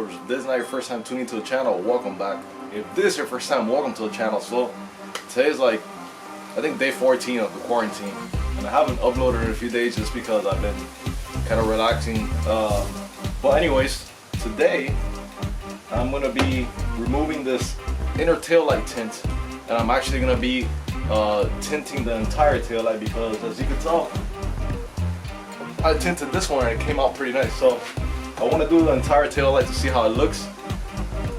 viewers. If this is not your first time tuning to the channel, welcome back. If this is your first time, welcome to the channel. So today's like, I think day 14 of the quarantine, and I haven't uploaded in a few days just because I've been kind of relaxing. But anyways, today I'm gonna be removing this inner taillight tint, and I'm actually gonna be tinting the entire taillight because, as you can tell, I tinted this one and it came out pretty nice. So I want to do the entire taillight to see how it looks.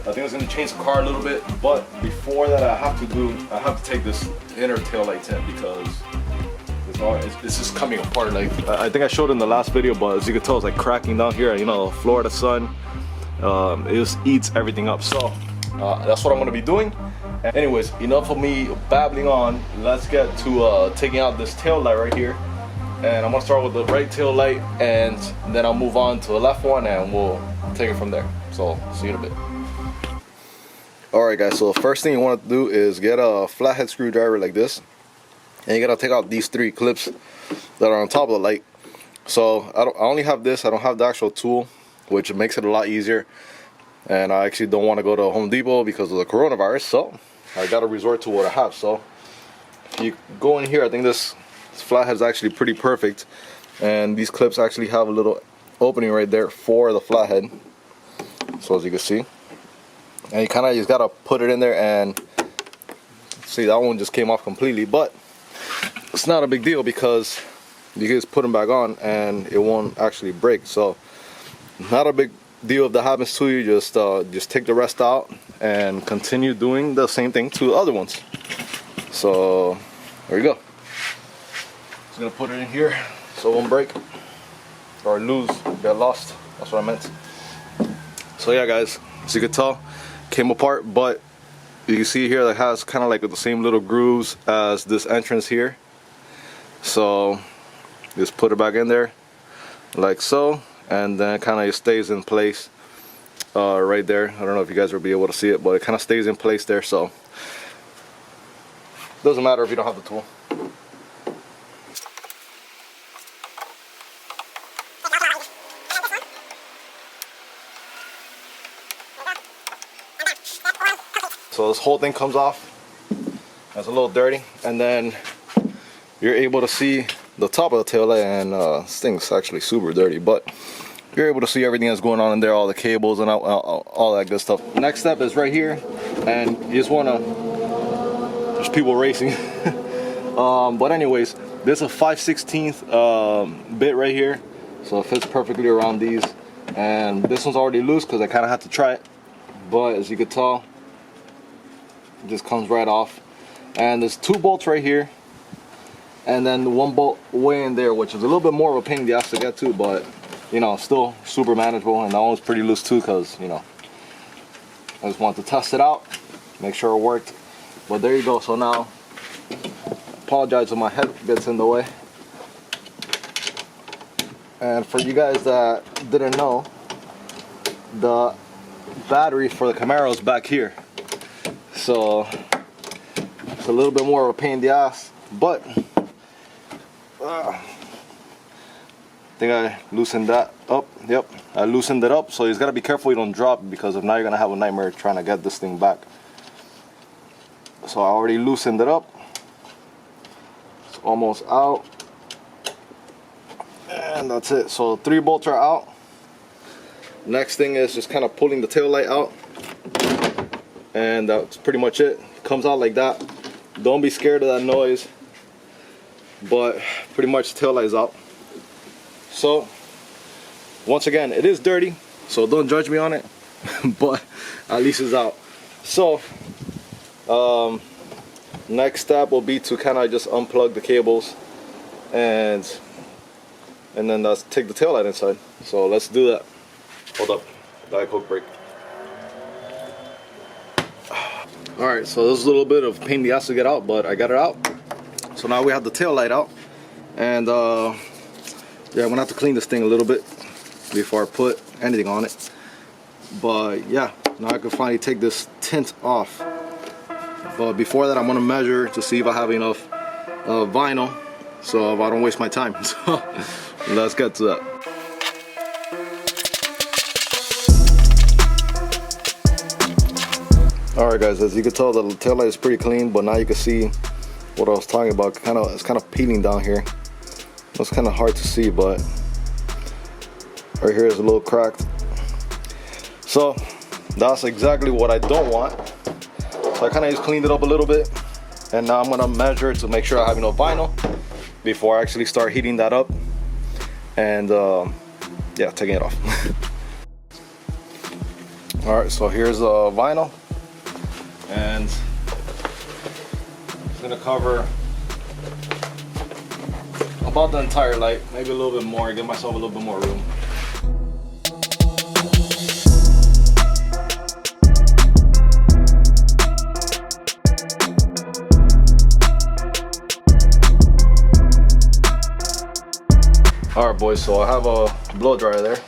I think it's going to change the car a little bit, but before that I have to take this inner taillight tint because it's just coming apart. Like I think I showed in the last video, but as you can tell, it's like cracking down here. You know, Florida sun, it just eats everything up. So that's what I'm going to be doing. Anyways, enough of me babbling on. Let's get to taking out this taillight right here. And I'm gonna start with the right tail light, and then I'll move on to the left one, and we'll take it from there. So see you in a bit. Alright guys, so the first thing you want to do is get a flathead screwdriver like this, and you gotta take out these 3 clips that are on top of the light. So I only have this, I don't have the actual tool, which makes it a lot easier. And I actually don't want to go to Home Depot because of the coronavirus, so I gotta resort to what I have. So if you go in here, I think this flathead is actually pretty perfect, and these clips actually have a little opening right there for the flathead. So as you can see, and you kind of just gotta put it in there, and see, that one just came off completely, but it's not a big deal because you can just put them back on and it won't actually break. So not a big deal if that happens to you. Just take the rest out and continue doing the same thing to the other ones. So there you go. Gonna put it in here so it won't break or lose, get lost. That's what I meant. So yeah guys, as you can tell, came apart, but you can see here that has kind of like the same little grooves as this entrance here. So just put it back in there like so, and then it kind of just stays in place right there. I don't know if you guys will be able to see it, but it kind of stays in place there. So doesn't matter if you don't have the tool. So this whole thing comes off. That's a little dirty, and then you're able to see the top of the taillight, and this thing's actually super dirty, but you're able to see everything that's going on in there, all the cables and all that good stuff. Next step is right here, and you just want to, there's people racing. But anyways, there's a 5/16 bit right here, so it fits perfectly around these, and this one's already loose because I kind of had to try it, but as you can tell, it just comes right off. And there's 2 bolts right here, and then 1 bolt way in there, which is a little bit more of a pain in the ass to get to, but you know, still super manageable. And that one's pretty loose too, because you know, I just wanted to test it out, make sure it worked. But there you go. So now, apologize if my head gets in the way. And for you guys that didn't know, the battery for the Camaro is back here. So it's a little bit more of a pain in the ass, but I think I loosened that up. Yep, I loosened it up. So you just gotta be careful you don't drop it, because if not, you're gonna have a nightmare trying to get this thing back. So I already loosened it up. It's almost out, and that's it. So 3 bolts are out. Next thing is just kind of pulling the tail light out, and that's pretty much it. It comes out like that. Don't be scared of that noise, but pretty much the tail light is out. So once again, it is dirty, so don't judge me on it, but at least it's out. So next step will be to kind of just unplug the cables, and then let's take the tail light inside. So let's do that. Hold up, Diet Coke break. Alright, so this is a little bit of pain in the ass to get out, but I got it out. So now we have the tail light out, and yeah, I'm gonna have to clean this thing a little bit before I put anything on it. But yeah, now I can finally take this tint off. But before that, I'm gonna measure to see if I have enough vinyl, so if I don't waste my time. So let's get to that. Alright guys, as you can tell, the taillight is pretty clean, but now you can see what I was talking about. It's kind of peeling down here. It's kind of hard to see, but right here is a little cracked. So that's exactly what I don't want. So I kind of just cleaned it up a little bit, and now I'm gonna measure to make sure I have enough vinyl before I actually start heating that up and yeah, taking it off. Alright, so here's vinyl, and it's gonna cover about the entire light, maybe a little bit more, give myself a little bit more room. Alright boys, so I have a blow dryer there,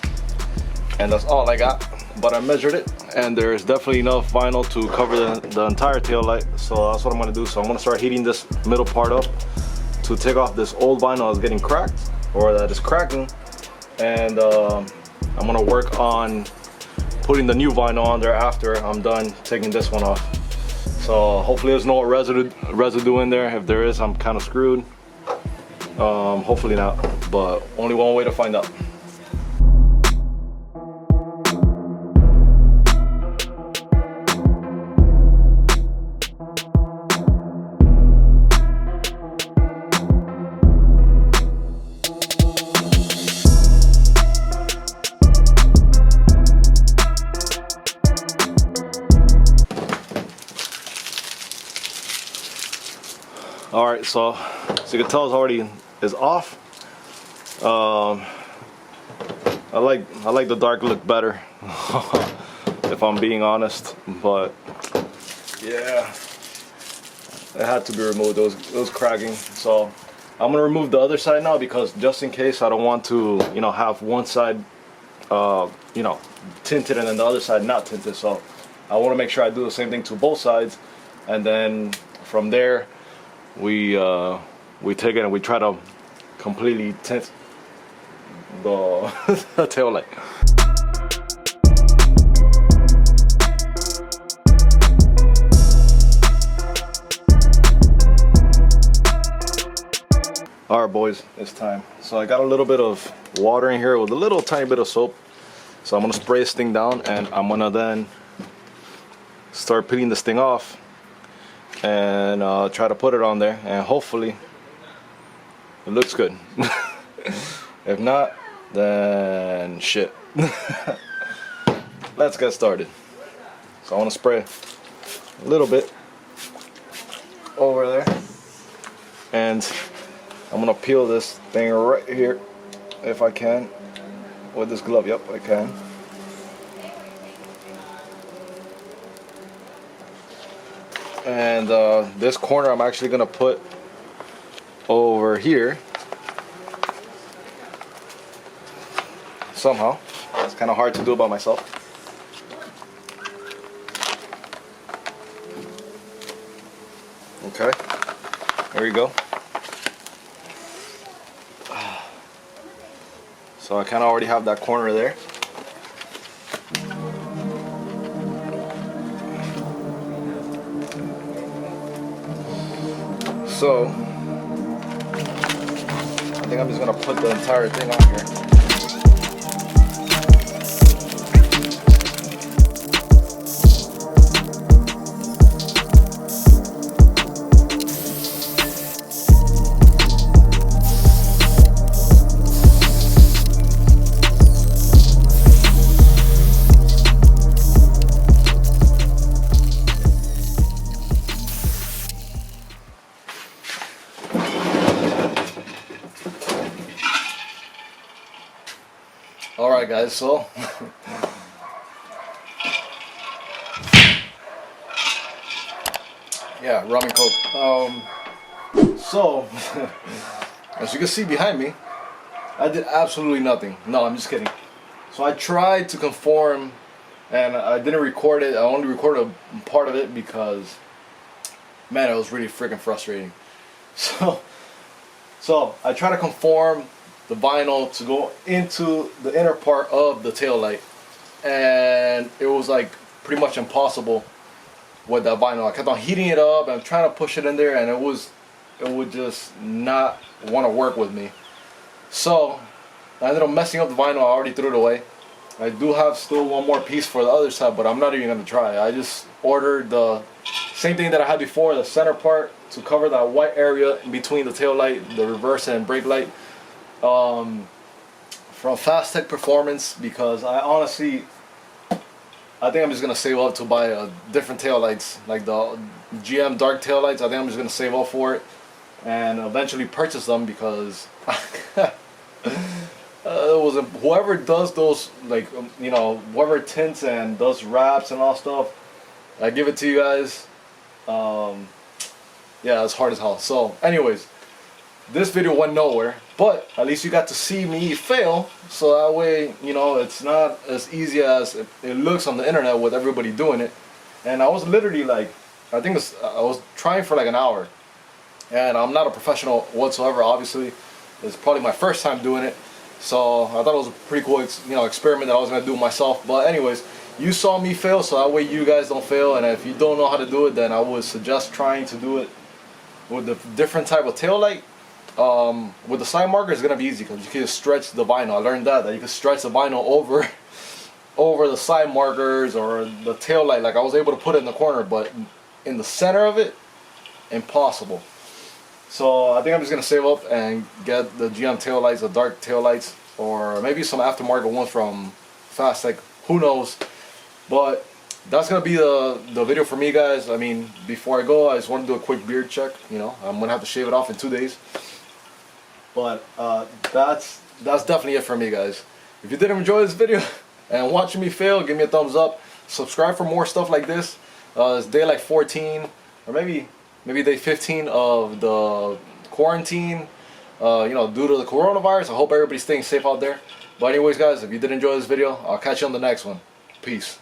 and that's all I got, but I measured it and there's definitely enough vinyl to cover the entire tail light. So that's what I'm going to do. So I'm going to start heating this middle part up to take off this old vinyl that's getting cracked, or that is cracking, and I'm going to work on putting the new vinyl on there after I'm done taking this one off. So hopefully there's no residue in there. If there is, I'm kind of screwed. Hopefully not, but only one way to find out. All right, so you can tell it's already is off. I like the dark look better, if I'm being honest. But yeah, it had to be removed. It was cracking. So I'm gonna remove the other side now, because just in case, I don't want to, you know, have one side, you know, tinted and then the other side not tinted. So I want to make sure I do the same thing to both sides, and then from there we take it and we try to completely tint the tail light. Alright boys, it's time. So I got a little bit of water in here with a little tiny bit of soap. So I'm gonna spray this thing down, and I'm gonna then start peeling this thing off and try to put it on there, and hopefully it looks good. If not, then shit. Let's get started. So I want to spray a little bit over there, and I'm gonna peel this thing right here if I can with this glove. Yep, I can. And this corner I'm actually gonna put over here somehow. It's kind of hard to do by myself. Okay, there you go. So I kind of already have that corner there. So I think I'm just gonna put the entire thing on here. Alright guys, so yeah, rum and coke. So as you can see behind me, I did absolutely nothing. No, I'm just kidding. So I tried to conform, and I didn't record it. I only recorded a part of it because, man, it was really freaking frustrating. So I tried to conform the vinyl to go into the inner part of the tail light, and it was like pretty much impossible with that vinyl. I kept on heating it up and trying to push it in there, and it would just not want to work with me. So I ended up messing up the vinyl. I already threw it away. I do have still one more piece for the other side, but I'm not even gonna try. I just ordered the same thing that I had before, the center part to cover that white area in between the tail light, the reverse and brake light, from Fast Tech Performance, because I honestly, I think I'm just gonna save up to buy different tail lights, like the GM dark tail lights. I think I'm just gonna save up for it and eventually purchase them, because whoever does those, like, you know, whoever tints and does wraps and all stuff, I give it to you guys. Yeah, it's hard as hell. So anyways, this video went nowhere, but at least you got to see me fail, so that way, you know, it's not as easy as it looks on the internet with everybody doing it. And I was literally like, I was trying for like an hour, and I'm not a professional whatsoever, obviously. It's probably my first time doing it. So I thought it was a pretty cool, you know, experiment that I was gonna do myself. But anyways, you saw me fail, so that way you guys don't fail. And if you don't know how to do it, then I would suggest trying to do it with a different type of tail light. With the side marker, it's gonna be easy because you can just stretch the vinyl. I learned that you can stretch the vinyl over the side markers or the tail light. Like, I was able to put it in the corner, but in the center of it, impossible. So I think I'm just gonna save up and get the GM tail lights, the dark tail lights, or maybe some aftermarket ones from Fast Tech. Who knows? But that's gonna be the video for me, guys. I mean, before I go, I just want to do a quick beard check. You know, I'm gonna have to shave it off in 2 days. But that's definitely it for me, guys. If you did enjoy this video and watching me fail, give me a thumbs up. Subscribe for more stuff like this. It's day like 14, or maybe day 15 of the quarantine, you know, due to the coronavirus. I hope everybody's staying safe out there. But anyways, guys, if you did enjoy this video, I'll catch you on the next one. Peace.